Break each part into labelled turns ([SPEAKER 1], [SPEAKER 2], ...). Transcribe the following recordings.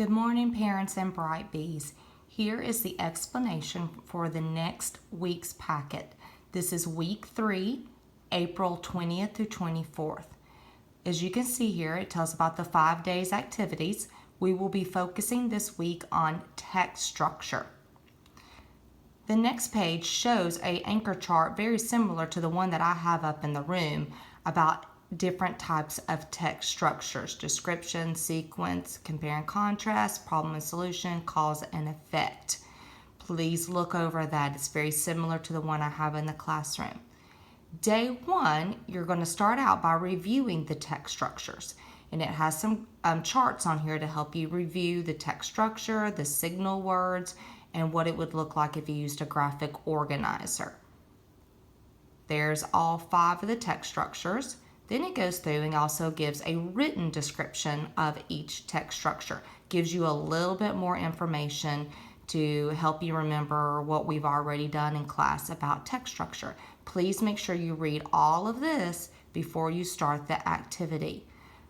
[SPEAKER 1] Good morning, parents and bright bees. Here is the explanation for the next week's packet. This is week 3, April 20th through 24th. As you can see here, it tells about the 5 days activities. We will be focusing this week on text structure. The next page shows an anchor chart very similar to the one that I have up in the room about different types of text structures: description, sequence, compare and contrast, problem and solution, cause and effect. Please look over that. It's very similar to the one I have in the classroom. Day 1, you're going to start out by reviewing the text structures, and it has some charts on here to help you review the text structure, the signal words, and what it would look like if you used a graphic organizer. There's all 5 of the text structures. Then it goes through and also gives a written description of each text structure. Gives you a little bit more information to help you remember what we've already done in class about text structure. Please make sure you read all of this before you start the activity.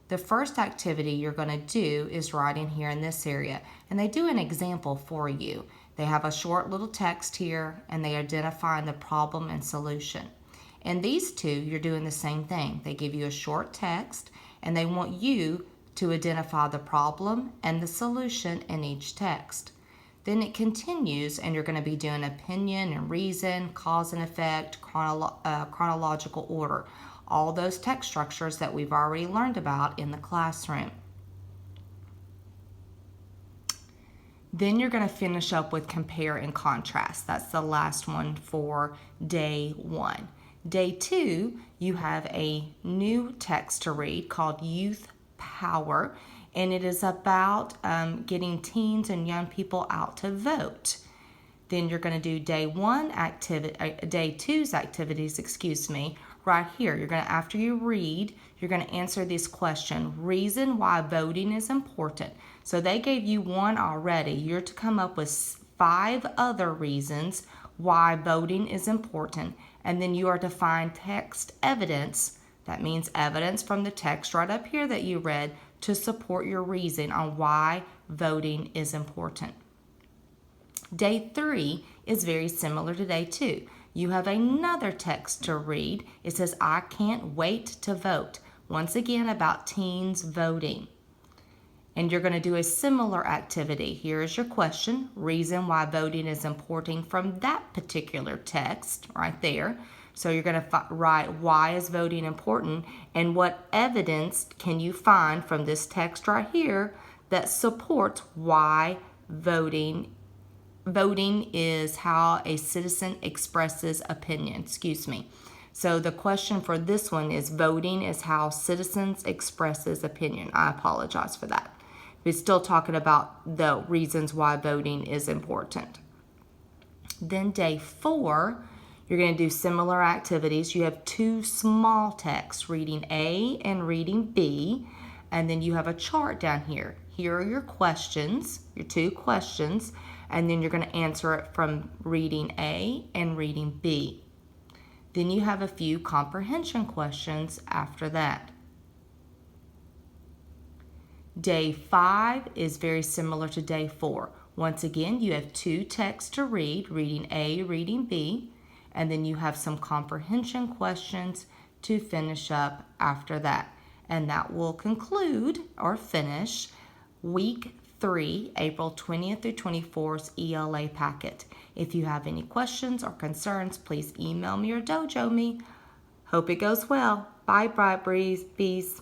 [SPEAKER 1] The first activity you're going to do is right in here in this area, and they do an example for you. They have a short little text here, and they identify the problem and solution. And these two, you're doing the same thing. They give you a short text, and they want you to identify the problem and the solution in each text. Then it continues, and you're going to be doing opinion and reason, cause and effect, chronological order. All those text structures that we've already learned about in the classroom. Then you're going to finish up with compare and contrast. That's the last one for day 1. Day 2, you have a new text to read called Youth Power, and it is about getting teens and young people out to vote. Then you're going to do day 2's activities, right here. You're going to, after you read, you're going to answer this question: reason why voting is important. So they gave you one already. You're to come up with 5 other reasons why voting is important, and then you are to find text evidence. That means evidence from the text right up here that you read to support your reason on why voting is important. Day 3 is very similar to day 2. You have another text to read. It says, I can't wait to vote. Once again, about teens voting. And you're going to do a similar activity. Here is your question: reason why voting is important from that particular text right there. So you're going to write, why is voting important, and what evidence can you find from this text right here that supports why voting is how a citizen expresses opinion. So the question for this one is, voting is how citizens expresses opinion. I apologize for that. We're still talking about the reasons why voting is important. Then day 4, you're going to do similar activities. You have 2 small texts, reading A and reading B, and then you have a chart down here. Here are your questions, your 2 questions, and then you're going to answer it from reading A and reading B. Then you have a few comprehension questions after that. Day 5 is very similar to day 4. Once again, you have 2 texts to read, reading A, reading B, and then you have some comprehension questions to finish up after that. And that will conclude or finish week 3, April 20th through 24th's ELA packet. If you have any questions or concerns, please email me or dojo me. Hope it goes well. Bye, bright bees.